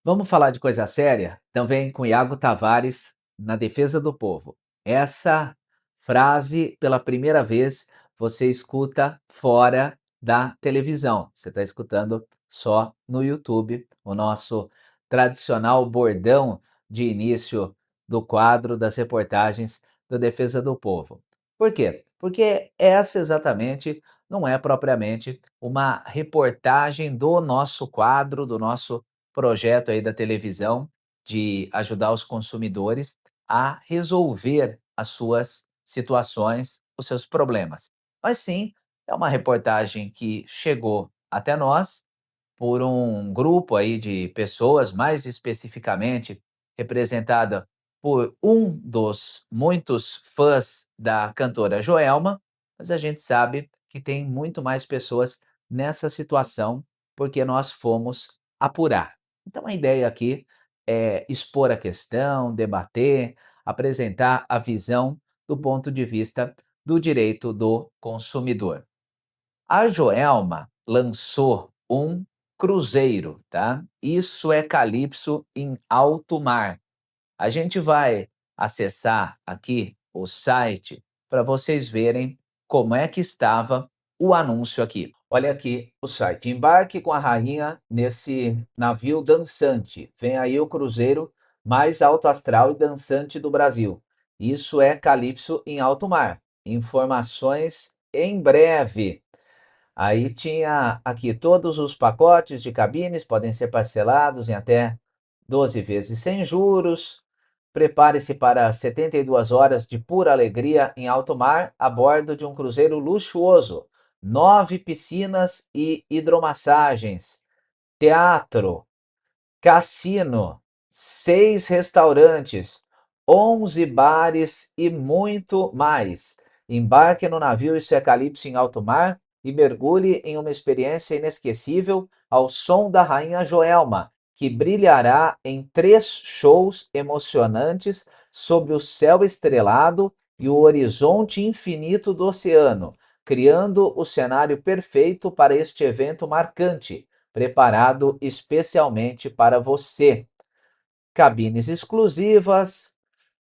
Vamos falar de coisa séria? Então vem com Iago Tavares na defesa do povo. Essa frase, pela primeira vez, você escuta fora da televisão. Você está escutando só no YouTube, o nosso tradicional bordão de início do quadro das reportagens da Defesa do Povo. Por quê? Porque essa exatamente não é propriamente uma reportagem do nosso quadro, do nosso projeto aí da televisão de ajudar os consumidores a resolver as suas situações, os seus problemas. Mas sim, é uma reportagem que chegou até nós por um grupo aí de pessoas, mais especificamente representada por um dos muitos fãs da cantora Joelma, mas a gente sabe que tem muito mais pessoas nessa situação, porque nós fomos apurar. Então a ideia aqui é expor a questão, debater, apresentar a visão do ponto de vista do direito do consumidor. A Joelma lançou um cruzeiro, tá? Isso é Calypso em alto mar. A gente vai acessar aqui o site para vocês verem como é que estava o anúncio aqui. Olha aqui o site. Embarque com a rainha nesse navio dançante. Vem aí o cruzeiro mais alto astral e dançante do Brasil. Isso é Calypso em alto mar. Informações em breve. Aí tinha aqui todos os pacotes de cabines podem ser parcelados em até 12 vezes sem juros. Prepare-se para 72 horas de pura alegria em alto mar a bordo de um cruzeiro luxuoso. 9 piscinas e hidromassagens, teatro, cassino, 6 restaurantes, 11 bares e muito mais. Embarque no navio Isso é Calypso em alto mar e mergulhe em uma experiência inesquecível ao som da Rainha Joelma, que brilhará em 3 shows emocionantes sobre o céu estrelado e o horizonte infinito do oceano, criando o cenário perfeito para este evento marcante preparado especialmente para você. Cabines exclusivas,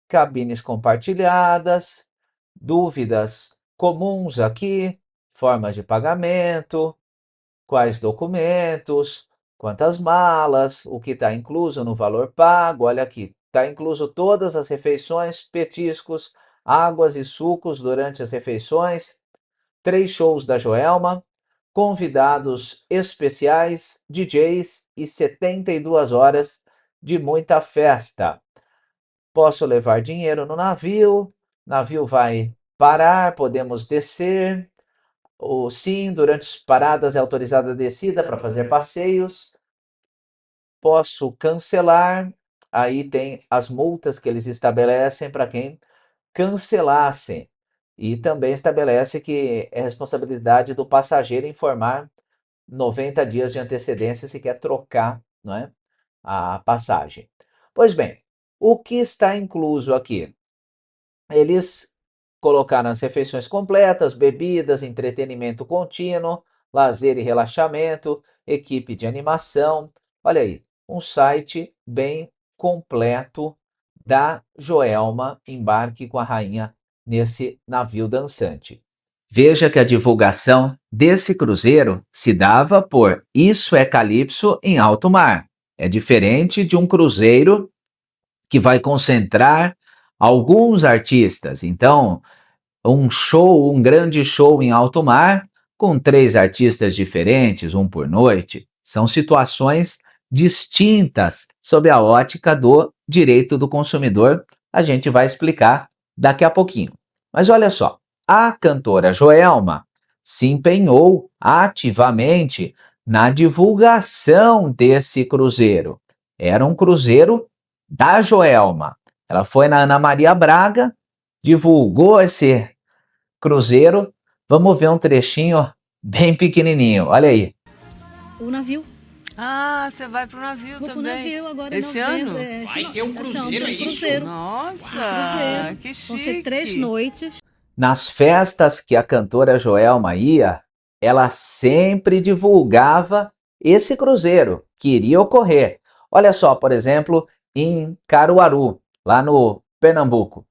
cabines compartilhadas, dúvidas comuns aqui, formas de pagamento, quais documentos, quantas malas, o que está incluso no valor pago. Olha aqui, está incluso todas as refeições, petiscos, águas e sucos durante as refeições, 3 shows da Joelma, convidados especiais, DJs e 72 horas de muita festa. Posso levar dinheiro no navio, navio vai parar, podemos descer. Sim, durante as paradas é autorizada a descida para fazer passeios. Posso cancelar, aí tem as multas que eles estabelecem para quem cancelassem. E também estabelece que é responsabilidade do passageiro informar 90 dias de antecedência se quer trocar, não é, a passagem. Pois bem, o que está incluso aqui? Eles colocaram as refeições completas, bebidas, entretenimento contínuo, lazer e relaxamento, equipe de animação. Olha aí, um site bem completo da Joelma Embarque com a Rainha nesse navio dançante. Veja que a divulgação desse cruzeiro se dava por Isso é Calypso em alto mar. É diferente de um cruzeiro que vai concentrar alguns artistas. Então, um grande show em alto mar, com 3 artistas diferentes, um por noite, são situações distintas sob a ótica do direito do consumidor. A gente vai explicar daqui a pouquinho. Mas olha só, a cantora Joelma se empenhou ativamente na divulgação desse cruzeiro. Era um cruzeiro da Joelma. Ela foi na Ana Maria Braga, divulgou esse cruzeiro. Vamos ver um trechinho bem pequenininho. Olha aí. O navio. Ah, você vai pro navio Vou também. pro navio agora Esse em novembro. ano? Vai ter um cruzeiro, tem é um isso? cruzeiro. Nossa, Cruzeiro. que chique. Vão ser 3 noites. Nas festas que a cantora Joelma ia, ela sempre divulgava esse cruzeiro que iria ocorrer. Olha só, por exemplo, em Caruaru, lá no Pernambuco.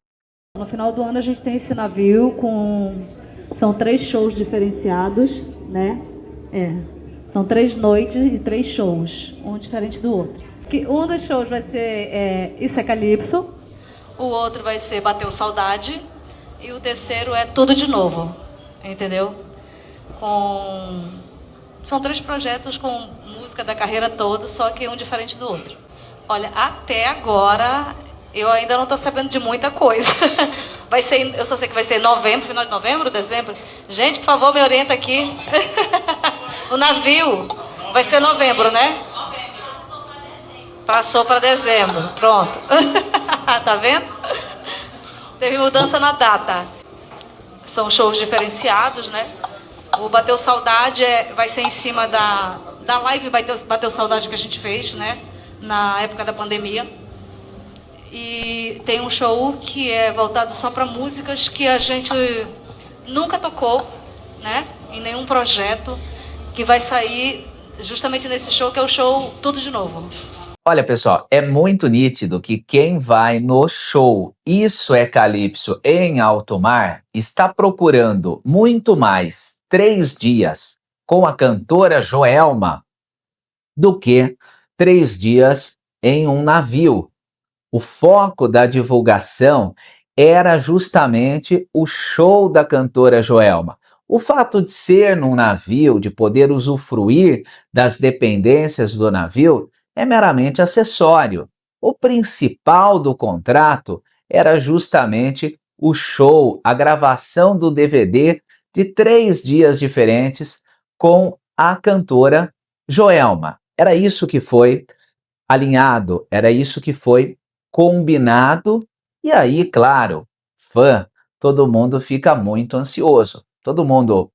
No final do ano a gente tem esse navio são 3 shows diferenciados, né? São 3 noites e 3 shows, um diferente do outro. Um dos shows vai ser Isso é Calypso, o outro vai ser Bateu Saudade e o terceiro é Tudo de Novo, entendeu? São 3 projetos com música da carreira toda, só que um diferente do outro. Olha, até agora eu ainda não estou sabendo de muita coisa. Eu só sei que vai ser novembro, final de novembro, dezembro. Gente, por favor, me orienta aqui. O navio vai ser novembro, né? Passou para dezembro. Pronto. Tá vendo? Teve mudança na data. São shows diferenciados, né? O Bateu Saudade vai ser em cima da live Bateu Saudade que a gente fez, né? Na época da pandemia. E tem um show que é voltado só para músicas que a gente nunca tocou, né? Em nenhum projeto, que vai sair justamente nesse show, que é o show Tudo de Novo. Olha, pessoal, é muito nítido que quem vai no show Isso é Calypso em alto mar está procurando muito mais 3 dias com a cantora Joelma do que 3 dias em um navio. O foco da divulgação era justamente o show da cantora Joelma. O fato de ser num navio, de poder usufruir das dependências do navio, é meramente acessório. O principal do contrato era justamente o show, a gravação do DVD de 3 dias diferentes com a cantora Joelma. Era isso que foi alinhado, era isso que foi combinado, e aí, claro, todo mundo fica muito ansioso. Todo mundo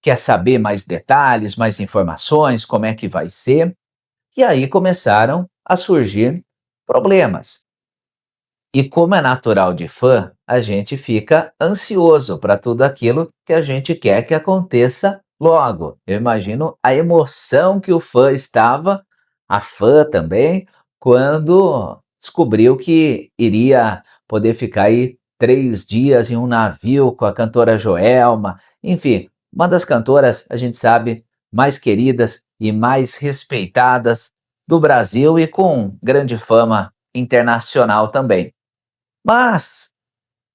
quer saber mais detalhes, mais informações, como é que vai ser. E aí começaram a surgir problemas. E como é natural de fã, a gente fica ansioso para tudo aquilo que a gente quer que aconteça logo. Eu imagino a emoção que o fã estava, a fã também, quando descobriu que iria poder ficar aí 3 dias em um navio com a cantora Joelma. Enfim, uma das cantoras, a gente sabe, mais queridas e mais respeitadas do Brasil e com grande fama internacional também. Mas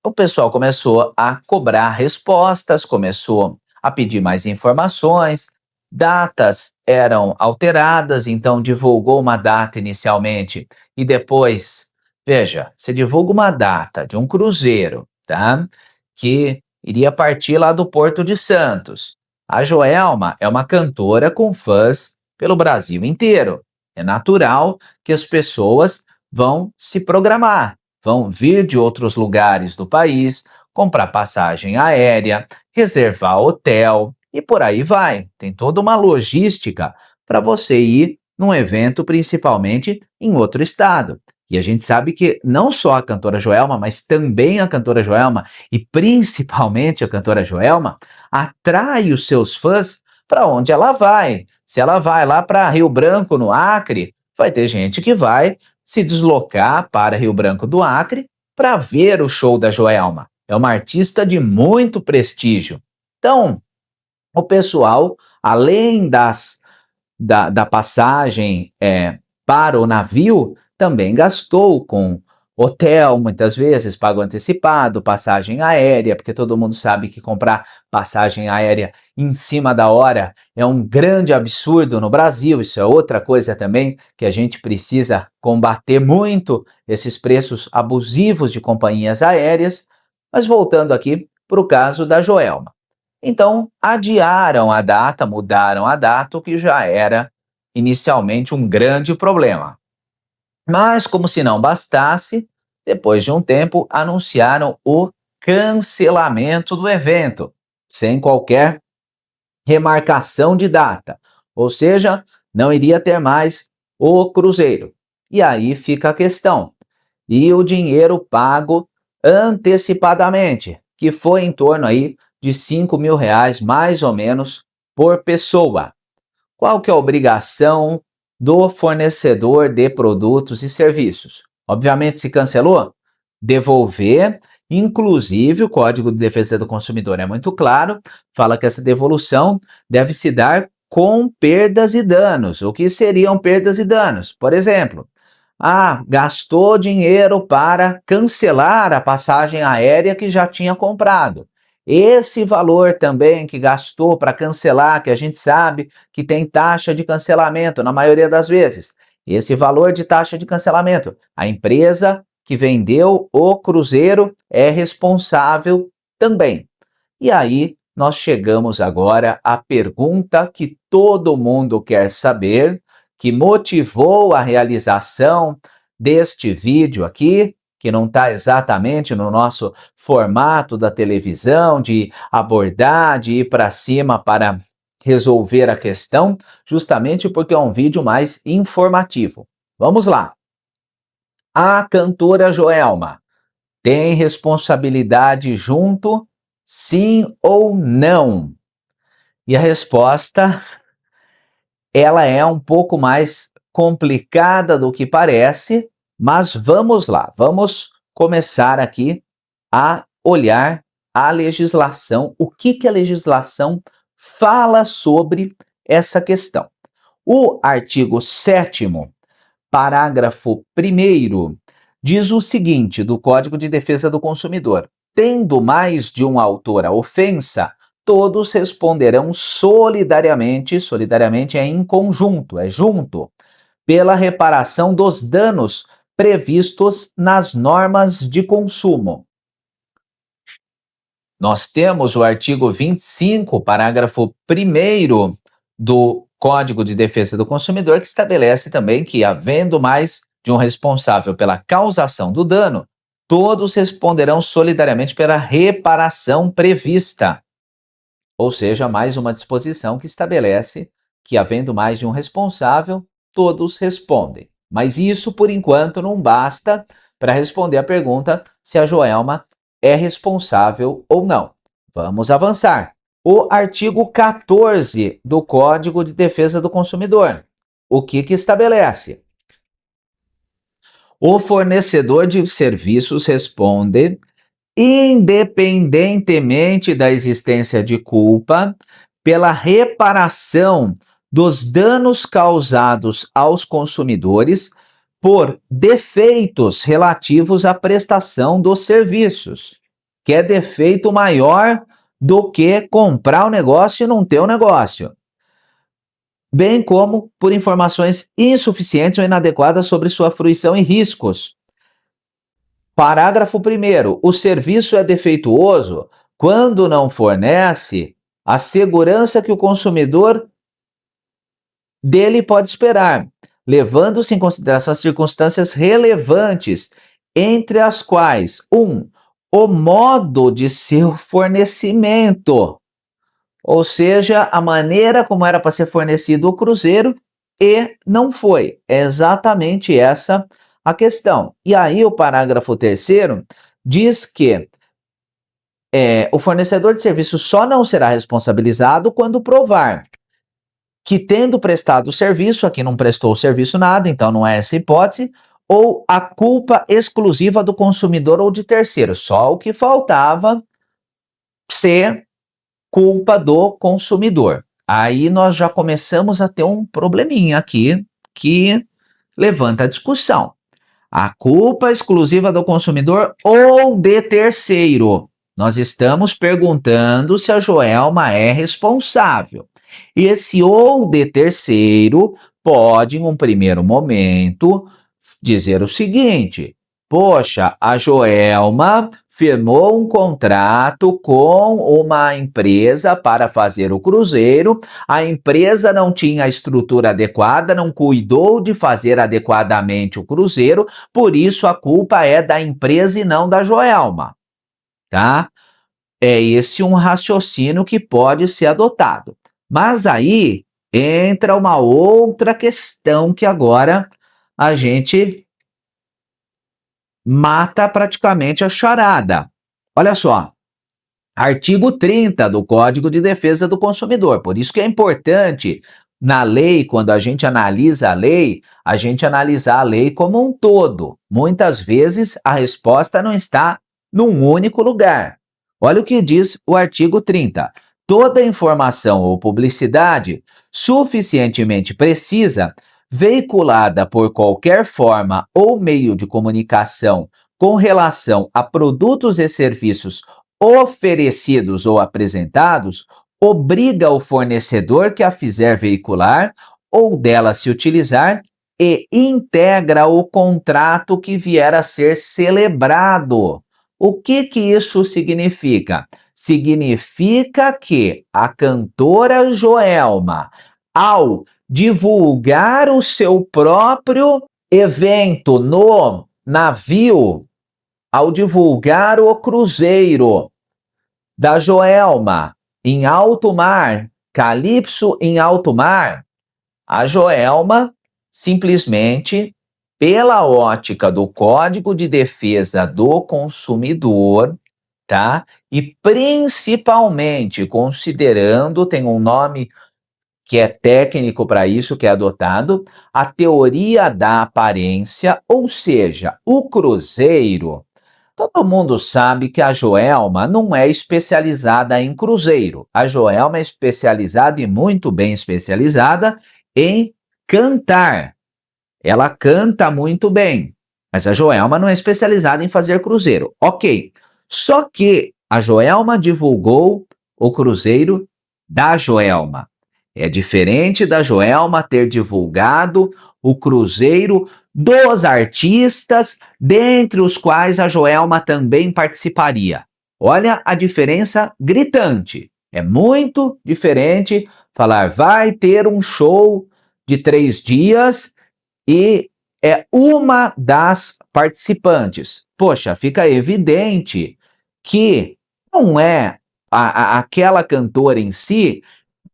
o pessoal começou a cobrar respostas, começou a pedir mais informações, datas eram alteradas, então divulgou uma data inicialmente e depois, veja, você divulga uma data de um cruzeiro, tá? Que iria partir lá do Porto de Santos. A Joelma é uma cantora com fãs pelo Brasil inteiro. É natural que as pessoas vão se programar, vão vir de outros lugares do país, comprar passagem aérea, reservar hotel e por aí vai. Tem toda uma logística para você ir num evento, principalmente em outro estado. E a gente sabe que não só a cantora Joelma, mas também a cantora Joelma e principalmente a cantora Joelma atrai os seus fãs para onde ela vai. Se ela vai lá para Rio Branco, no Acre, vai ter gente que vai se deslocar para Rio Branco do Acre para ver o show da Joelma. É uma artista de muito prestígio. Então, o pessoal, além da passagem para o navio, também gastou com hotel, muitas vezes, pago antecipado, passagem aérea, porque todo mundo sabe que comprar passagem aérea em cima da hora é um grande absurdo no Brasil. Isso é outra coisa também que a gente precisa combater muito, esses preços abusivos de companhias aéreas. Mas voltando aqui para o caso da Joelma. Então, adiaram a data, mudaram a data, o que já era inicialmente um grande problema. Mas, como se não bastasse, depois de um tempo, anunciaram o cancelamento do evento, sem qualquer remarcação de data. Ou seja, não iria ter mais o cruzeiro. E aí fica a questão. E o dinheiro pago antecipadamente, que foi em torno aí de R$ 5.000, mais ou menos, por pessoa. Qual que é a obrigação do fornecedor de produtos e serviços. Obviamente, se cancelou, devolver. Inclusive, o Código de Defesa do Consumidor é muito claro, fala que essa devolução deve se dar com perdas e danos. O que seriam perdas e danos? Por exemplo, gastou dinheiro para cancelar a passagem aérea que já tinha comprado. Esse valor também que gastou para cancelar, que a gente sabe que tem taxa de cancelamento na maioria das vezes. Esse valor de taxa de cancelamento, a empresa que vendeu o cruzeiro é responsável também. E aí nós chegamos agora à pergunta que todo mundo quer saber, que motivou a realização deste vídeo aqui, que não está exatamente no nosso formato da televisão, de abordar, de ir para cima para resolver a questão, justamente porque é um vídeo mais informativo. Vamos lá. A cantora Joelma tem responsabilidade junto, sim ou não? E a resposta, ela é um pouco mais complicada do que parece, mas vamos lá, vamos começar aqui a olhar a legislação, o que a legislação fala sobre essa questão. O artigo 7º, parágrafo 1º, diz o seguinte do Código de Defesa do Consumidor: tendo mais de um autor a ofensa, todos responderão solidariamente, solidariamente é em conjunto, é junto, pela reparação dos danos previstos nas normas de consumo. Nós temos o artigo 25, parágrafo 1º do Código de Defesa do Consumidor, que estabelece também que, havendo mais de um responsável pela causação do dano, todos responderão solidariamente pela reparação prevista. Ou seja, mais uma disposição que estabelece que, havendo mais de um responsável, todos respondem. Mas isso, por enquanto, não basta para responder a pergunta se a Joelma é responsável ou não. Vamos avançar. O artigo 14 do Código de Defesa do Consumidor. O que estabelece? O fornecedor de serviços responde, independentemente da existência de culpa, pela reparação dos danos causados aos consumidores por defeitos relativos à prestação dos serviços, que é defeito maior do que comprar o negócio e não ter o negócio, bem como por informações insuficientes ou inadequadas sobre sua fruição e riscos. Parágrafo 1º. O serviço é defeituoso quando não fornece a segurança que o consumidor dele pode esperar, levando-se em consideração as circunstâncias relevantes, entre as quais: 1. O modo de seu fornecimento, ou seja, a maneira como era para ser fornecido o cruzeiro e não foi. É exatamente essa a questão. E aí o parágrafo 3º diz que o fornecedor de serviço só não será responsabilizado quando provar que, tendo prestado o serviço, aqui não prestou o serviço nada, então não é essa hipótese, ou a culpa exclusiva do consumidor ou de terceiro. Só o que faltava ser culpa do consumidor. Aí nós já começamos a ter um probleminha aqui que levanta a discussão. A culpa exclusiva do consumidor ou de terceiro. Nós estamos perguntando se a Joelma é responsável. Esse ou de terceiro pode, em um primeiro momento, dizer o seguinte: poxa, a Joelma firmou um contrato com uma empresa para fazer o cruzeiro, a empresa não tinha a estrutura adequada, não cuidou de fazer adequadamente o cruzeiro, por isso a culpa é da empresa e não da Joelma, tá? É esse um raciocínio que pode ser adotado. Mas aí entra uma outra questão que agora a gente mata praticamente a charada. Olha só, artigo 30 do Código de Defesa do Consumidor. Por isso que é importante na lei, quando a gente analisa a gente analisa a lei como um todo. Muitas vezes a resposta não está num único lugar. Olha o que diz o artigo 30. Toda informação ou publicidade suficientemente precisa, veiculada por qualquer forma ou meio de comunicação com relação a produtos e serviços oferecidos ou apresentados, obriga o fornecedor que a fizer veicular ou dela se utilizar e integra o contrato que vier a ser celebrado. O que isso significa? Significa que a cantora Joelma, ao divulgar o seu próprio evento no navio, ao divulgar o cruzeiro da Joelma em alto mar, Calypso em alto mar, a Joelma simplesmente, pela ótica do Código de Defesa do Consumidor, tá? E principalmente considerando, tem um nome que é técnico para isso, que é adotado, a teoria da aparência, ou seja, o cruzeiro. Todo mundo sabe que a Joelma não é especializada em cruzeiro. A Joelma é especializada e muito bem especializada em cantar. Ela canta muito bem, mas a Joelma não é especializada em fazer cruzeiro. Ok, só que a Joelma divulgou o cruzeiro da Joelma. É diferente da Joelma ter divulgado o cruzeiro dos artistas, dentre os quais a Joelma também participaria. Olha a diferença gritante. É muito diferente falar, vai ter um show de 3 dias e é uma das participantes. Poxa, fica evidente que não é aquela cantora em si,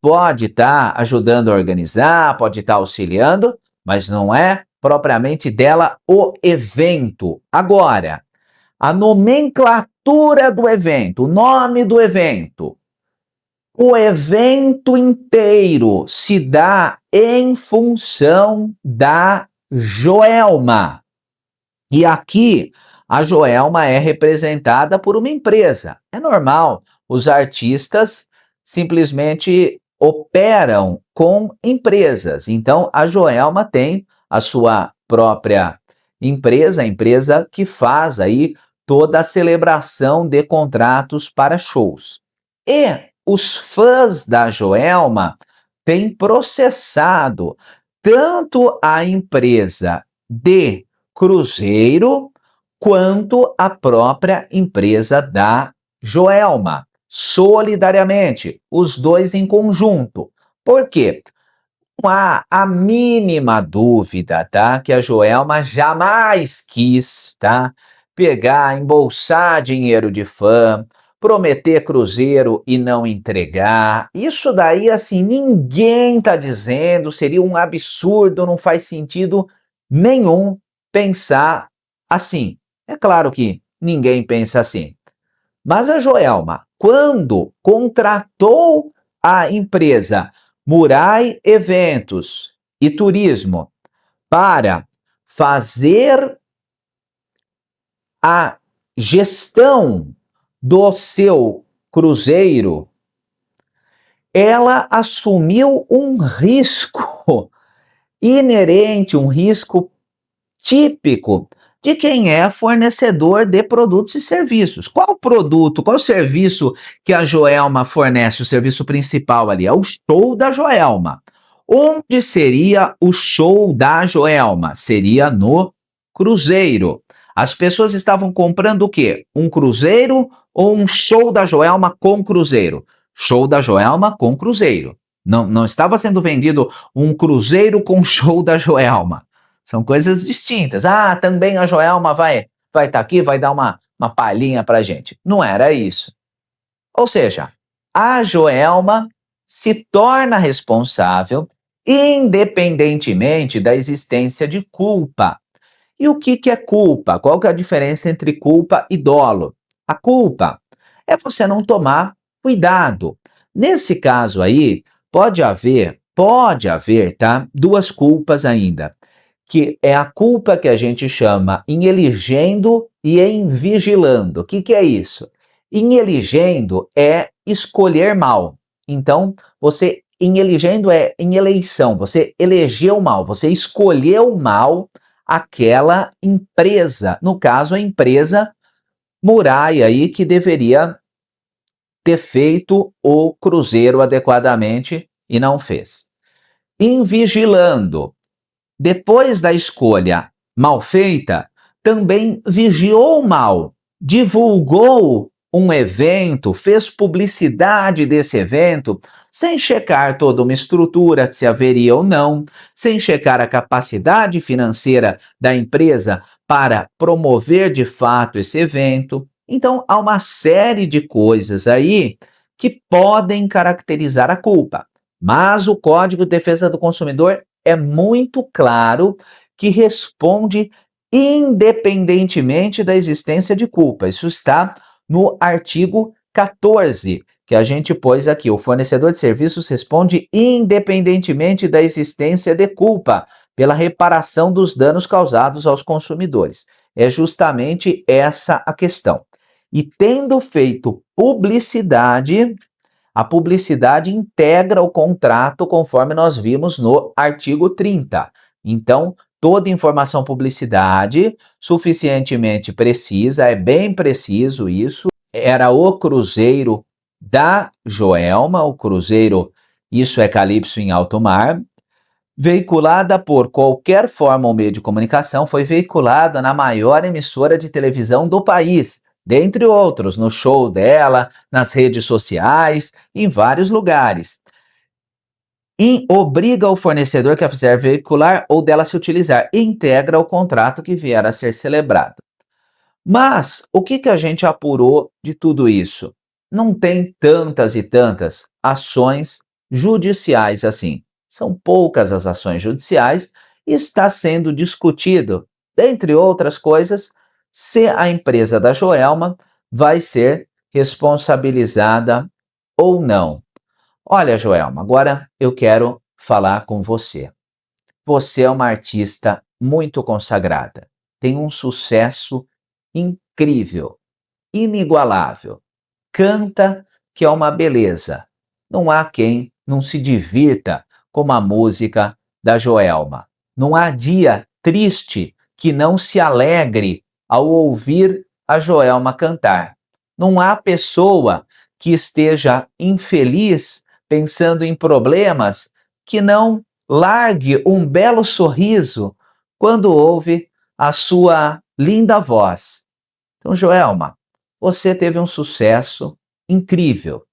pode estar ajudando a organizar, pode estar auxiliando, mas não é propriamente dela o evento. Agora, a nomenclatura do evento, o nome do evento, o evento inteiro se dá em função da Joelma. E aqui, a Joelma é representada por uma empresa. É normal, os artistas simplesmente operam com empresas. Então, a Joelma tem a sua própria empresa, a empresa que faz aí toda a celebração de contratos para shows. E os fãs da Joelma têm processado tanto a empresa de cruzeiro quanto a própria empresa da Joelma, solidariamente, os dois em conjunto. Por quê? Não há a mínima dúvida, tá? Que a Joelma jamais quis, tá? Pegar, embolsar dinheiro de fã, prometer cruzeiro e não entregar. Isso daí, assim, ninguém tá dizendo, seria um absurdo, não faz sentido nenhum pensar assim. É claro que ninguém pensa assim. Mas a Joelma, quando contratou a empresa Murai Eventos e Turismo para fazer a gestão do seu cruzeiro, ela assumiu um risco inerente, um risco típico de quem é fornecedor de produtos e serviços. Qual produto, qual serviço que a Joelma fornece? O serviço principal ali é o show da Joelma. Onde seria o show da Joelma? Seria no cruzeiro. As pessoas estavam comprando o quê? Um cruzeiro ou um show da Joelma com cruzeiro? Show da Joelma com cruzeiro. Não estava sendo vendido um cruzeiro com show da Joelma. São coisas distintas. Ah, também a Joelma vai estar aqui, vai dar uma palhinha pra gente. Não era isso. Ou seja, a Joelma se torna responsável independentemente da existência de culpa. E o que é culpa? Qual que é a diferença entre culpa e dolo? A culpa é você não tomar cuidado. Nesse caso aí, pode haver pode haver, tá, duas culpas ainda, que é a culpa que a gente chama em eligendo e em vigilando. O que que é isso? Em eligendo é escolher mal. Então, você em eligendo é em eleição, você elegeu mal, você escolheu mal aquela empresa, no caso a empresa Murai aí que deveria ter feito o cruzeiro adequadamente e não fez. Invigilando, depois da escolha mal feita, também vigiou mal, divulgou um evento, fez publicidade desse evento, sem checar toda uma estrutura, se haveria ou não, sem checar a capacidade financeira da empresa para promover de fato esse evento. Então, há uma série de coisas aí que podem caracterizar a culpa. Mas o Código de Defesa do Consumidor é muito claro que responde independentemente da existência de culpa. Isso está no artigo 14, que a gente pôs aqui. O fornecedor de serviços responde independentemente da existência de culpa pela reparação dos danos causados aos consumidores. É justamente essa a questão. E tendo feito publicidade, a publicidade integra o contrato conforme nós vimos no artigo 30. Então, toda informação publicidade suficientemente precisa, é bem preciso isso, era o cruzeiro da Joelma, o cruzeiro Isso é Calypso em Alto Mar, veiculada por qualquer forma ou meio de comunicação, foi veiculada na maior emissora de televisão do país, dentre outros, no show dela, nas redes sociais, em vários lugares. E obriga o fornecedor que a fizer veicular ou dela se utilizar, e integra o contrato que vier a ser celebrado. Mas o que a gente apurou de tudo isso? Não tem tantas e tantas ações judiciais assim. São poucas as ações judiciais e está sendo discutido, dentre outras coisas, se a empresa da Joelma vai ser responsabilizada ou não. Olha, Joelma, agora eu quero falar com você. Você é uma artista muito consagrada, tem um sucesso incrível, inigualável. Canta que é uma beleza. Não há quem não se divirta com a música da Joelma. Não há dia triste que não se alegre ao ouvir a Joelma cantar. Não há pessoa que esteja infeliz pensando em problemas que não largue um belo sorriso quando ouve a sua linda voz. Então, Joelma, você teve um sucesso incrível.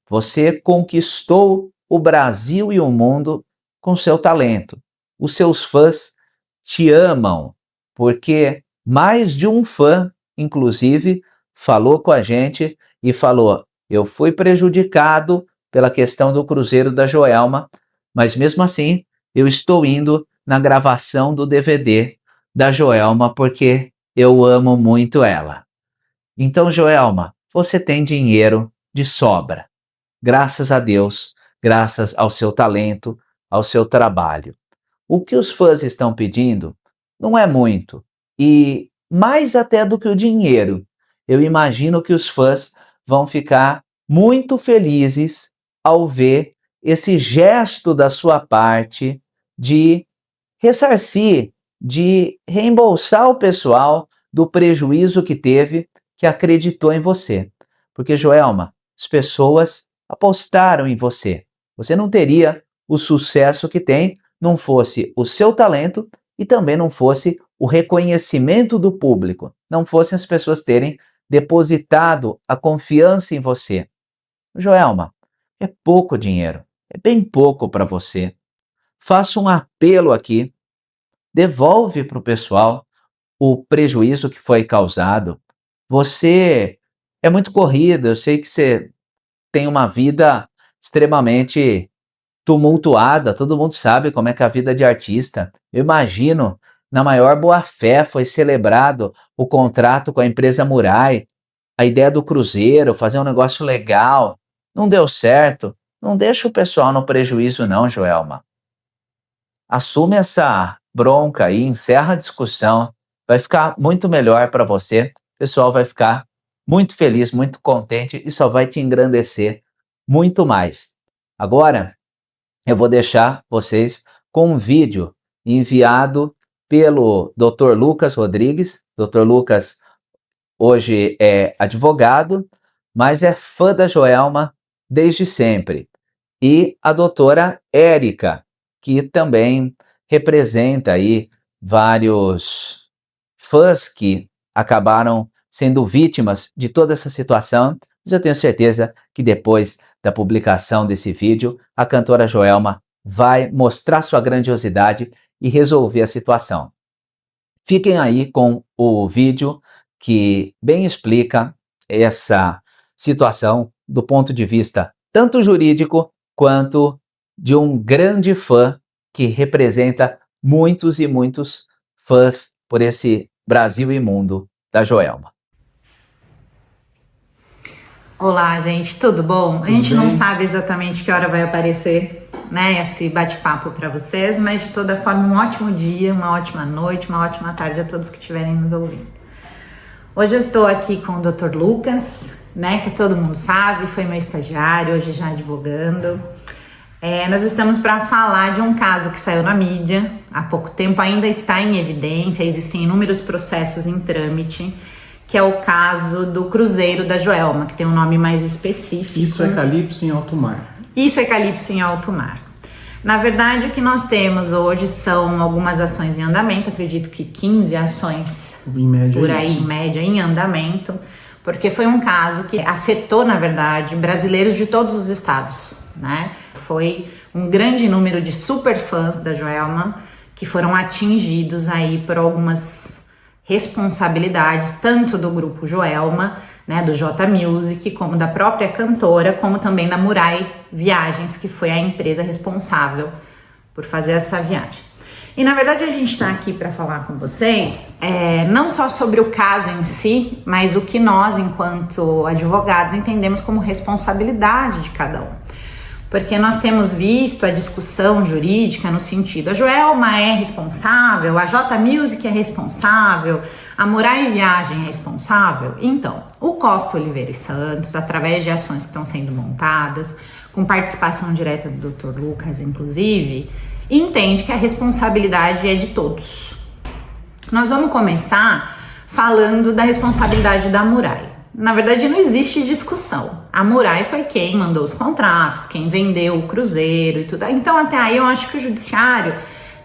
Você conquistou o Brasil e o mundo com seu talento. Os seus fãs te amam, porque mais de um fã, inclusive, falou com a gente e falou: eu fui prejudicado pela questão do cruzeiro da Joelma, mas mesmo assim eu estou indo na gravação do DVD da Joelma porque eu amo muito ela. Então, Joelma, você tem dinheiro de sobra. Graças a Deus, graças ao seu talento, ao seu trabalho. O que os fãs estão pedindo não é muito, e mais até do que o dinheiro. Eu imagino que os fãs vão ficar muito felizes ao ver esse gesto da sua parte de ressarcir, de reembolsar o pessoal do prejuízo que teve, que acreditou em você. Porque, Joelma, as pessoas apostaram em você. Você não teria o sucesso que tem, não fosse o seu talento e também não fosse o reconhecimento do público, não fossem as pessoas terem depositado a confiança em você. Joelma, é pouco dinheiro, é bem pouco para você. Faço um apelo aqui, devolve para o pessoal o prejuízo que foi causado. Você é muito corrido, eu sei que você tem uma vida extremamente tumultuada, todo mundo sabe como é que é a vida de artista. Eu imagino, na maior boa-fé foi celebrado o contrato com a empresa Murai, a ideia do cruzeiro, fazer um negócio legal, não deu certo, Não deixa o pessoal no prejuízo não, Joelma. Assume essa bronca aí, encerra a discussão, vai ficar muito melhor para você, o pessoal vai ficar muito feliz, muito contente e só vai te engrandecer muito mais. Agora, eu vou deixar vocês com um vídeo enviado pelo Dr. Lucas Rodrigues. Dr. Lucas hoje é advogado, mas é fã da Joelma desde sempre. E a doutora Érica, que também representa aí vários fãs que acabaram sendo vítimas de toda essa situação. Mas eu tenho certeza que depois da publicação desse vídeo, a cantora Joelma vai mostrar sua grandiosidade e resolver a situação. Fiquem aí com o vídeo que bem explica essa situação do ponto de vista tanto jurídico quanto de um grande fã que representa muitos e muitos fãs por esse Brasil e mundo da Joelma. Olá, gente, tudo bom? A gente não sabe exatamente que hora vai aparecer, né, esse bate-papo para vocês, mas de toda forma, um ótimo dia, uma ótima noite, uma ótima tarde a todos que estiverem nos ouvindo. Hoje eu estou aqui com o Dr. Lucas, né, que todo mundo sabe, foi meu estagiário, hoje já advogando. Nós estamos para falar de um caso que saiu na mídia há pouco tempo, ainda está em evidência, existem inúmeros processos em trâmite, que é o caso do Cruzeiro da Joelma, que tem um nome mais específico. Isso é Calypso em alto mar. Isso é Calypso em alto mar. Na verdade, o que nós temos hoje são algumas ações em andamento, acredito que 15 ações Em média, por aí, isso. em média, em andamento, porque foi um caso que afetou, na verdade, brasileiros de todos os estados, né? Foi um grande número de superfãs da Joelma que foram atingidos aí por algumas responsabilidades, tanto do grupo Joelma, né, do J Music, como da própria cantora, como também da Murai Viagens, que foi a empresa responsável por fazer essa viagem. E na verdade a gente está aqui para falar com vocês, não só sobre o caso em si, mas o que nós, enquanto advogados, entendemos como responsabilidade de cada um. Porque nós temos visto a discussão jurídica no sentido, a Joelma é responsável, a J Music é responsável, a Murai Viagem é responsável. Então, o Costa Oliveira e Santos, através de ações que estão sendo montadas, com participação direta do Dr. Lucas, inclusive, entende que a responsabilidade é de todos. Nós vamos começar falando da responsabilidade da Murai. Na verdade, não existe discussão. A Murai foi quem mandou os contratos, quem vendeu o cruzeiro e tudo. Então, até aí, eu acho que o judiciário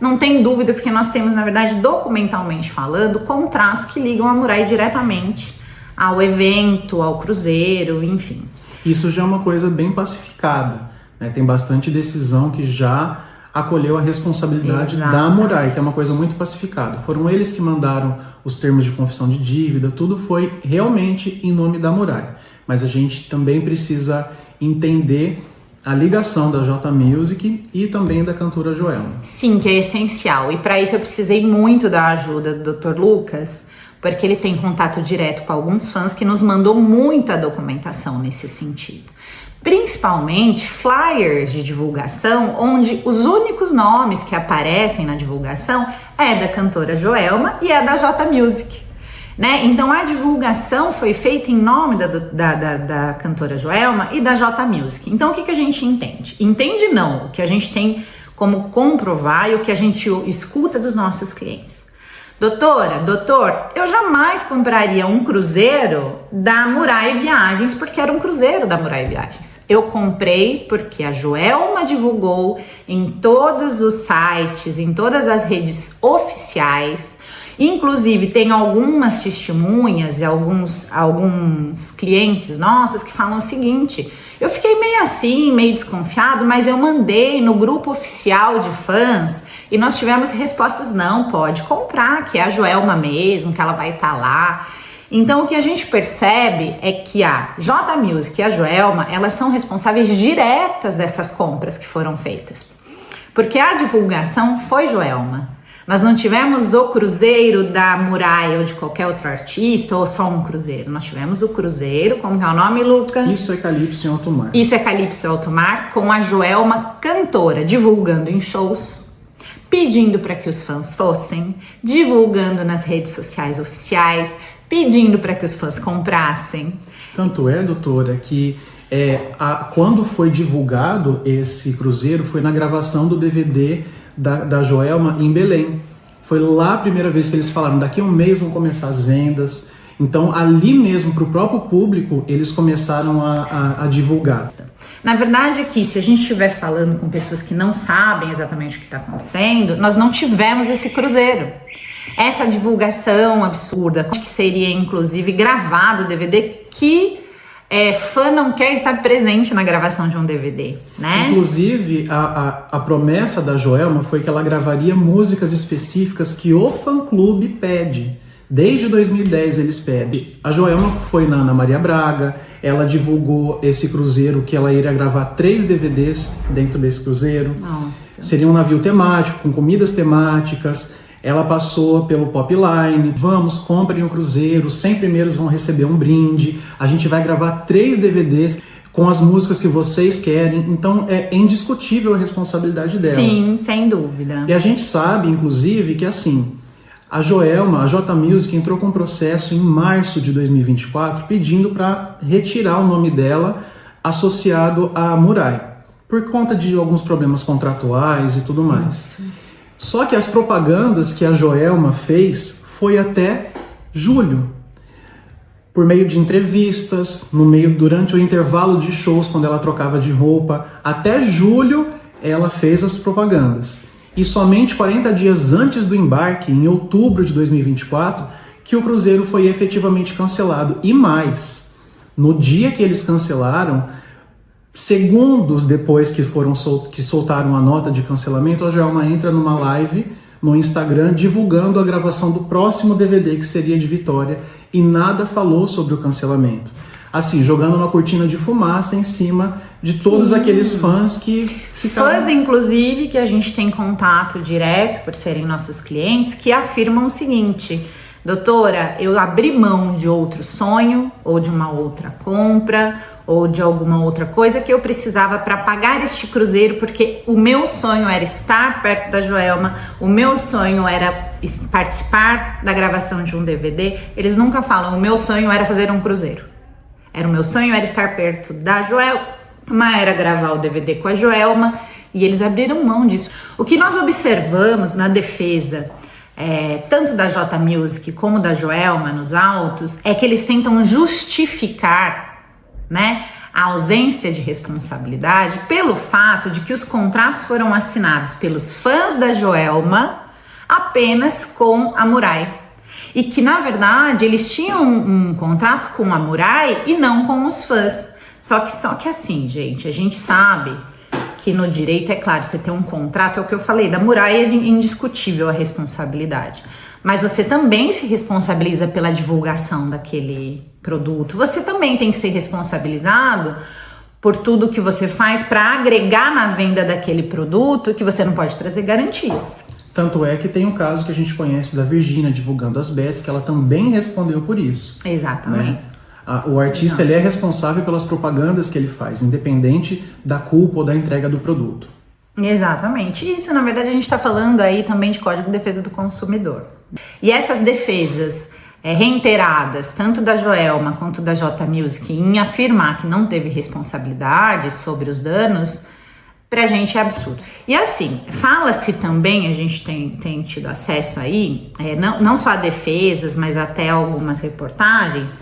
não tem dúvida, porque nós temos, na verdade, documentalmente falando, contratos que ligam a Murai diretamente ao evento, ao cruzeiro, enfim. Isso já é uma coisa bem pacificada, né? Tem bastante decisão que já acolheu a responsabilidade da Murai, que é uma coisa muito pacificada. Foram eles que mandaram os termos de confissão de dívida, tudo foi realmente em nome da Murai. Mas a gente também precisa entender a ligação da J Music e também da cantora Joelma. Sim, que é essencial. E para isso eu precisei muito da ajuda do Dr. Lucas, porque ele tem contato direto com alguns fãs que nos mandou muita documentação nesse sentido. Principalmente flyers de divulgação, onde os únicos nomes que aparecem na divulgação é da cantora Joelma e é da J Music, né? Então a divulgação foi feita em nome da cantora Joelma e da J Music. Então o que a gente entende? Entende não, o que a gente tem como comprovar e o que a gente escuta dos nossos clientes. Doutora, doutor, eu jamais compraria um cruzeiro da Murai Viagens porque era um cruzeiro da Murai Viagens. Eu comprei porque a Joelma divulgou em todos os sites, em todas as redes oficiais. Inclusive, tem algumas testemunhas e alguns clientes nossos que falam o seguinte: eu fiquei meio assim, meio desconfiado, mas eu mandei no grupo oficial de fãs e nós tivemos respostas: não, pode comprar, que é a Joelma mesmo, que ela vai estar lá. Então, o que a gente percebe é que a J Music e a Joelma, elas são responsáveis diretas dessas compras que foram feitas. Porque a divulgação foi Joelma, Nós não tivemos o cruzeiro da Murai ou de qualquer outro artista, ou só um cruzeiro. Nós tivemos o cruzeiro, como que é o nome, Lucas? Isso é Calypso em Alto Mar. Isso é Calypso em Alto Mar, com a Joelma cantora, divulgando em shows, pedindo para que os fãs fossem, divulgando nas redes sociais oficiais, pedindo para que os fãs comprassem. Tanto é, doutora, que quando foi divulgado esse cruzeiro, foi na gravação do DVD da Joelma em Belém. Foi lá a primeira vez que eles falaram, daqui a um mês vão começar as vendas. Então, ali mesmo, para o próprio público, eles começaram a divulgar. Na verdade, aqui, se a gente estiver falando com pessoas que não sabem exatamente o que está acontecendo, nós não tivemos esse cruzeiro. Essa divulgação absurda, que seria inclusive gravado o DVD, que fã não quer estar presente na gravação de um DVD, né? Inclusive, a promessa da Joelma foi que ela gravaria músicas específicas que o fã-clube pede. Desde 2010 eles pedem. A Joelma foi na Ana Maria Braga, ela divulgou esse cruzeiro, que ela iria gravar 3 DVDs dentro desse cruzeiro. Nossa. Seria um navio temático, com comidas temáticas. Ela passou pelo Popline, vamos, comprem o cruzeiro, os 100 primeiros vão receber um brinde, a gente vai gravar 3 DVDs com as músicas que vocês querem, então é indiscutível a responsabilidade dela. Sim, sem dúvida. E a gente sabe, inclusive, que assim, a Joelma, a J Music, entrou com um processo em março de 2024 pedindo para retirar o nome dela associado à Murai, por conta de alguns problemas contratuais e tudo mais. Só que as propagandas que a Joelma fez foi até julho, por meio de entrevistas, durante o intervalo de shows, quando ela trocava de roupa. Até julho ela fez as propagandas. E somente 40 dias antes do embarque, em outubro de 2024, que o cruzeiro foi efetivamente cancelado. E mais, no dia que eles cancelaram, segundos depois que soltaram a nota de cancelamento, a Joelma entra numa live no Instagram divulgando a gravação do próximo DVD, que seria de Vitória, e nada falou sobre o cancelamento. Assim, jogando uma cortina de fumaça em cima de todos aqueles fãs que ficaram... Fãs, inclusive, que a gente tem contato direto, por serem nossos clientes, que afirmam o seguinte: doutora, eu abri mão de outro sonho, ou de uma outra compra, ou de alguma outra coisa que eu precisava para pagar este cruzeiro, porque o meu sonho era estar perto da Joelma, o meu sonho era participar da gravação de um DVD. Eles nunca falam, o meu sonho era fazer um cruzeiro. O meu sonho era estar perto da Joelma, era gravar o DVD com a Joelma, e eles abriram mão disso. O que nós observamos na defesa, tanto da J Music como da Joelma nos autos, é que eles tentam justificar, né, a ausência de responsabilidade pelo fato de que os contratos foram assinados pelos fãs da Joelma apenas com a Murai. E que, na verdade, eles tinham um contrato com a Murai e não com os fãs. Só que assim, gente, a gente sabe que no direito, é claro, você tem um contrato, é o que eu falei, da Murai é indiscutível a responsabilidade. Mas você também se responsabiliza pela divulgação daquele produto. Você também tem que ser responsabilizado por tudo que você faz para agregar na venda daquele produto, que você não pode trazer garantias. Tanto é que tem um caso que a gente conhece da Virgínia divulgando as bets, que ela também respondeu por isso. Exatamente. Né? O artista ele é responsável pelas propagandas que ele faz, independente da culpa ou da entrega do produto. Exatamente. Isso, na verdade, a gente está falando aí também de Código de Defesa do Consumidor. E essas defesas reiteradas, tanto da Joelma quanto da J Music, em afirmar que não teve responsabilidade sobre os danos, pra gente é absurdo. E assim, fala-se também, a gente tem tido acesso aí, não só a defesas, mas até algumas reportagens,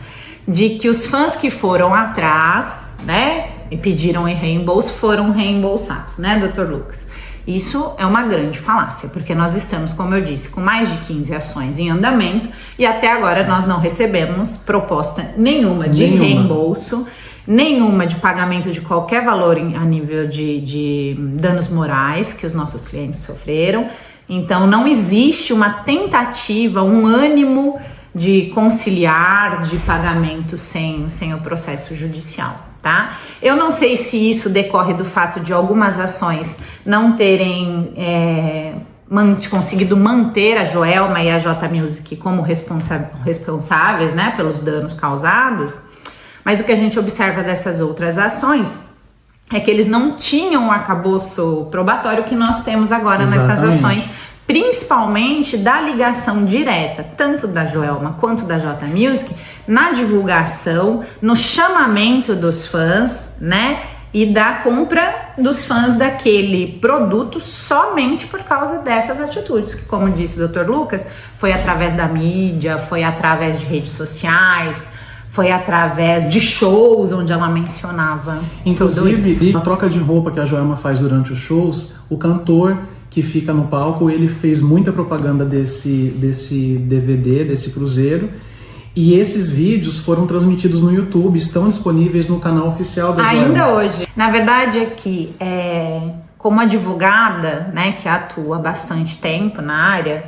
de que os fãs que foram atrás, né, e pediram reembolso, foram reembolsados, né, Dr. Lucas? Isso é uma grande falácia, porque nós estamos, como eu disse, com mais de 15 ações em andamento e até agora nós não recebemos proposta nenhuma de reembolso, nenhuma de pagamento de qualquer valor a nível de danos morais que os nossos clientes sofreram. Então não existe uma tentativa, um ânimo de conciliar, de pagamento sem o processo judicial, tá? Eu não sei se isso decorre do fato de algumas ações não terem conseguido manter a Joelma e a J Music como responsáveis, né, pelos danos causados, mas o que a gente observa dessas outras ações é que eles não tinham o arcabouço probatório que nós temos agora nessas ações, principalmente da ligação direta, tanto da Joelma quanto da J Music, na divulgação, no chamamento dos fãs, né? E da compra dos fãs daquele produto somente por causa dessas atitudes, que, como disse o Dr. Lucas, foi através da mídia, foi através de redes sociais, foi através de shows onde ela mencionava. Inclusive, na troca de roupa que a Joelma faz durante os shows, o cantor que fica no palco, ele fez muita propaganda desse DVD, desse cruzeiro. E esses vídeos foram transmitidos no YouTube, estão disponíveis no canal oficial da Joelma. Ainda hoje. Na verdade é que, como advogada, né, que atua há bastante tempo na área,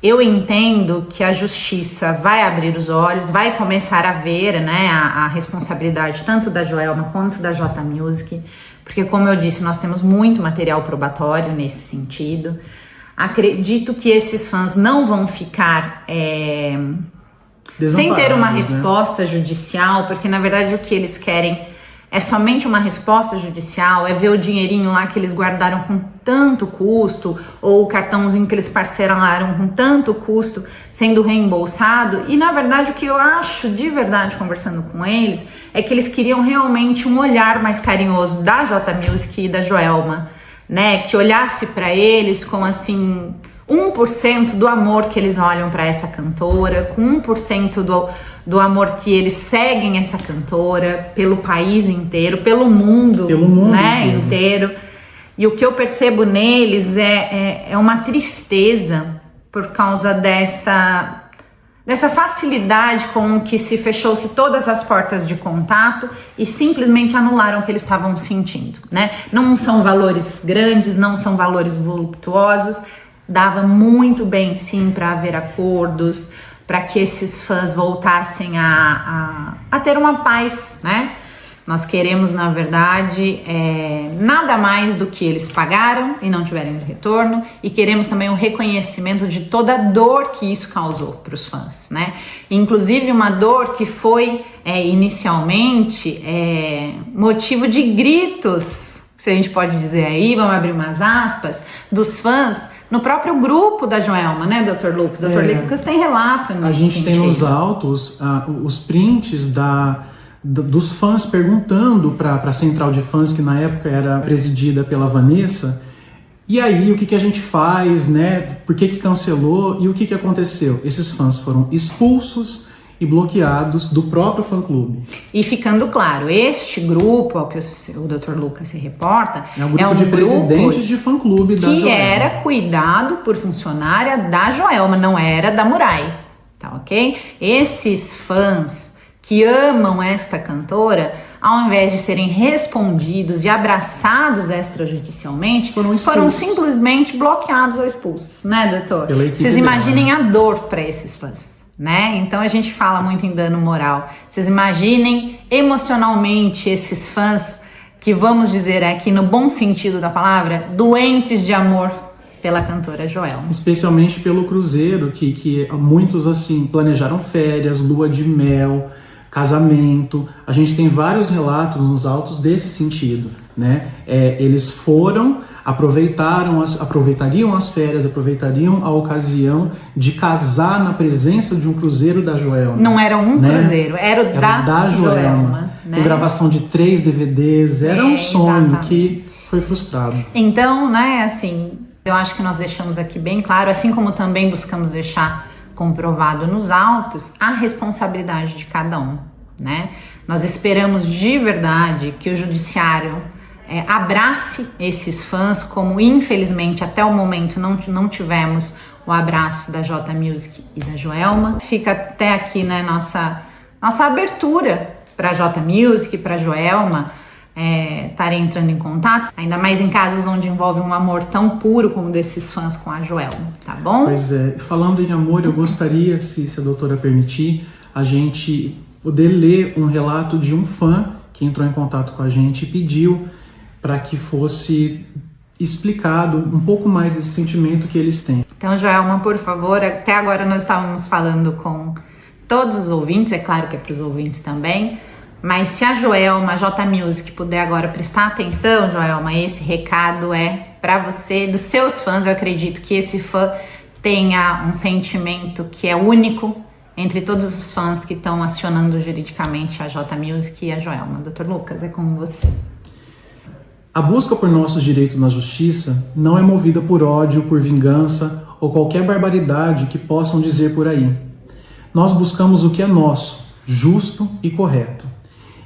eu entendo que a justiça vai abrir os olhos, vai começar a ver, né, a responsabilidade tanto da Joelma quanto da J Music, porque, como eu disse, nós temos muito material probatório nesse sentido. Acredito que esses fãs não vão ficar... sem ter uma resposta judicial, porque na verdade o que eles querem é somente uma resposta judicial, é ver o dinheirinho lá que eles guardaram com tanto custo, ou o cartãozinho que eles parcelaram com tanto custo sendo reembolsado. E na verdade o que eu acho de verdade conversando com eles é que eles queriam realmente um olhar mais carinhoso da J Music e da Joelma, né? Que olhasse para eles com assim 1% do amor que eles olham para essa cantora, com 1% do amor que eles seguem essa cantora pelo país inteiro, pelo mundo, né, inteiro. E o que eu percebo neles é uma tristeza por causa dessa facilidade com que se fechou-se todas as portas de contato e simplesmente anularam o que eles estavam sentindo, né? Não são valores grandes, não são valores voluptuosos. Dava muito bem, sim, para haver acordos, para que esses fãs voltassem a ter uma paz, né? Nós queremos, na verdade, nada mais do que eles pagaram e não tiveram de retorno, e queremos também o reconhecimento de toda a dor que isso causou para os fãs, né? Inclusive uma dor que foi inicialmente motivo de gritos, se a gente pode dizer aí, vamos abrir umas aspas, dos fãs no próprio grupo da Joelma, né, Dr. Lucas? Dr. Lucas tem relato nisso. A gente tem nos autos os prints dos fãs perguntando para a central de fãs, que na época era presidida pela Vanessa, e aí o que a gente faz, né? Por que cancelou e o que aconteceu? Esses fãs foram expulsos e bloqueados do próprio fã-clube. E ficando claro, este grupo ao que o Dr. Lucas se reporta é um grupo de presidentes de fã-clube da Joelma. Que era cuidado por funcionária da Joelma, não era da Murai, tá ok? Esses fãs que amam esta cantora, ao invés de serem respondidos e abraçados extrajudicialmente, foram simplesmente bloqueados ou expulsos, né, doutor? Vocês imaginem a dor para esses fãs, né? Então a gente fala muito em dano moral. Vocês imaginem emocionalmente esses fãs que, vamos dizer aqui no bom sentido da palavra, doentes de amor pela cantora Joelma. Especialmente pelo cruzeiro, que muitos assim planejaram férias, lua de mel, casamento. A gente tem vários relatos nos autos desse sentido, né? Eles aproveitariam as férias, aproveitariam a ocasião de casar na presença de um cruzeiro da Joelma. Não era cruzeiro, era da Joelma, né? Com gravação de 3 DVDs, era um sonho que foi frustrado. Então, né, assim, eu acho que nós deixamos aqui bem claro, assim como também buscamos deixar comprovado nos autos, a responsabilidade de cada um, né? Nós esperamos de verdade que o judiciário abrace esses fãs, como infelizmente até o momento não tivemos o abraço da J Music e da Joelma. Fica até aqui, né, nossa abertura para a J Music, para a Joelma estarem entrando em contato, ainda mais em casos onde envolve um amor tão puro como desses fãs com a Joelma, tá bom? Pois é, falando em amor, eu gostaria, se a doutora permitir, a gente poder ler um relato de um fã que entrou em contato com a gente e pediu para que fosse explicado um pouco mais desse sentimento que eles têm. Então, Joelma, por favor, até agora nós estávamos falando com todos os ouvintes, é claro que é para os ouvintes também, mas se a Joelma, a J Music, puder agora prestar atenção, Joelma, esse recado é para você, dos seus fãs. Eu acredito que esse fã tenha um sentimento que é único entre todos os fãs que estão acionando juridicamente a J Music e a Joelma. Dr. Lucas, é com você. A busca por nossos direitos na justiça não é movida por ódio, por vingança ou qualquer barbaridade que possam dizer por aí. Nós buscamos o que é nosso, justo e correto.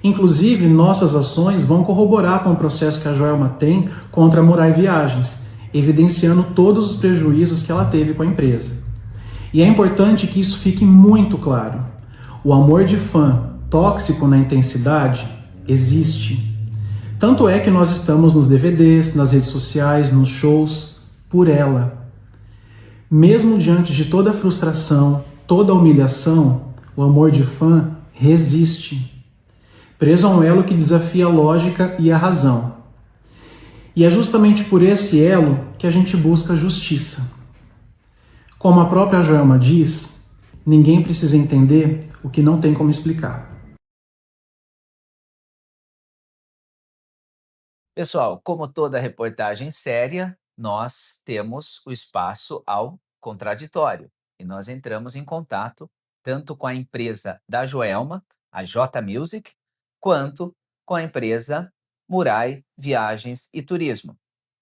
Inclusive, nossas ações vão corroborar com o processo que a Joelma tem contra a Murai Viagens, evidenciando todos os prejuízos que ela teve com a empresa. E é importante que isso fique muito claro. O amor de fã, tóxico na intensidade, existe. Tanto é que nós estamos nos DVDs, nas redes sociais, nos shows, por ela. Mesmo diante de toda a frustração, toda a humilhação, o amor de fã resiste. Preso a um elo que desafia a lógica e a razão. E é justamente por esse elo que a gente busca justiça. Como a própria Joelma diz, ninguém precisa entender o que não tem como explicar. Pessoal, como toda reportagem séria, nós temos o espaço ao contraditório e nós entramos em contato tanto com a empresa da Joelma, a J Music, quanto com a empresa Murai Viagens e Turismo.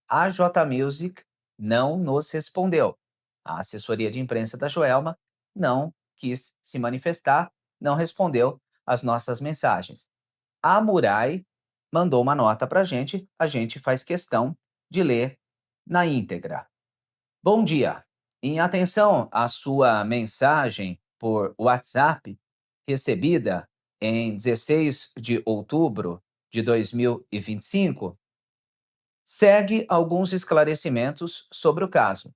A J Music não nos respondeu. A assessoria de imprensa da Joelma não quis se manifestar, não respondeu às nossas mensagens. A Murai mandou uma nota para a gente faz questão de ler na íntegra. Bom dia. Em atenção à sua mensagem por WhatsApp, recebida em 16 de outubro de 2025, segue alguns esclarecimentos sobre o caso.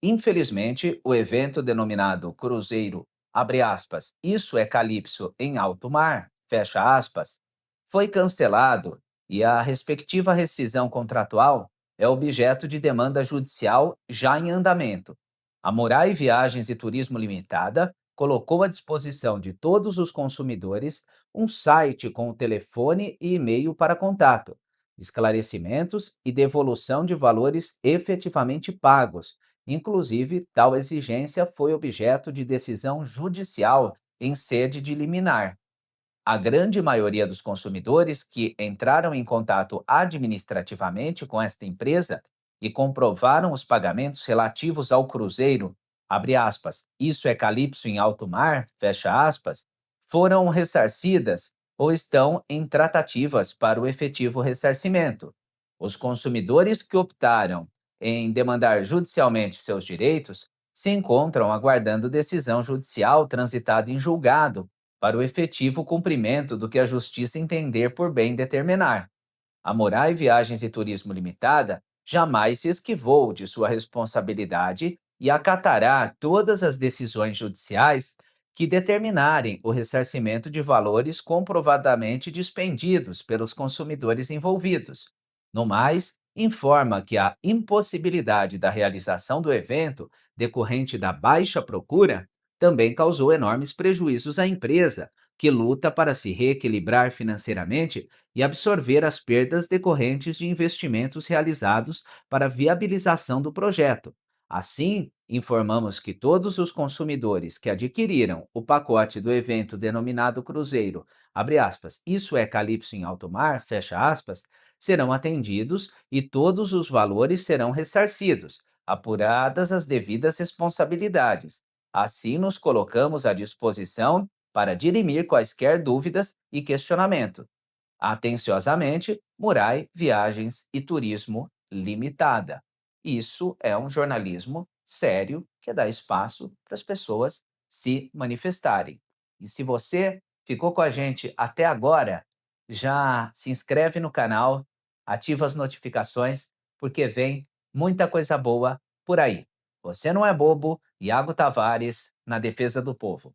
Infelizmente, o evento denominado Cruzeiro, abre aspas, Isso é Calypso em Alto Mar, fecha aspas, foi cancelado e a respectiva rescisão contratual é objeto de demanda judicial já em andamento. A Murai Viagens e Turismo Limitada colocou à disposição de todos os consumidores um site com o telefone e e-mail para contato, esclarecimentos e devolução de valores efetivamente pagos. Inclusive, tal exigência foi objeto de decisão judicial em sede de liminar. A grande maioria dos consumidores que entraram em contato administrativamente com esta empresa e comprovaram os pagamentos relativos ao cruzeiro, abre aspas, Isso é Calypso em Alto Mar, fecha aspas, foram ressarcidas ou estão em tratativas para o efetivo ressarcimento. Os consumidores que optaram em demandar judicialmente seus direitos se encontram aguardando decisão judicial transitada em julgado para o efetivo cumprimento do que a Justiça entender por bem determinar. A Murai Viagens e Turismo Limitada jamais se esquivou de sua responsabilidade e acatará todas as decisões judiciais que determinarem o ressarcimento de valores comprovadamente dispendidos pelos consumidores envolvidos. No mais, informa que a impossibilidade da realização do evento, decorrente da baixa procura, também causou enormes prejuízos à empresa, que luta para se reequilibrar financeiramente e absorver as perdas decorrentes de investimentos realizados para a viabilização do projeto. Assim, informamos que todos os consumidores que adquiriram o pacote do evento denominado Cruzeiro, abre aspas, Isso é Calypso em Alto Mar, fecha aspas, serão atendidos e todos os valores serão ressarcidos, apuradas as devidas responsabilidades. Assim, nos colocamos à disposição para dirimir quaisquer dúvidas e questionamento. Atenciosamente, Murai Viagens e Turismo Limitada. Isso é um jornalismo sério que dá espaço para as pessoas se manifestarem. E se você ficou com a gente até agora, já se inscreve no canal, ativa as notificações, porque vem muita coisa boa por aí. Você não é bobo, Iago Tavares, na defesa do povo.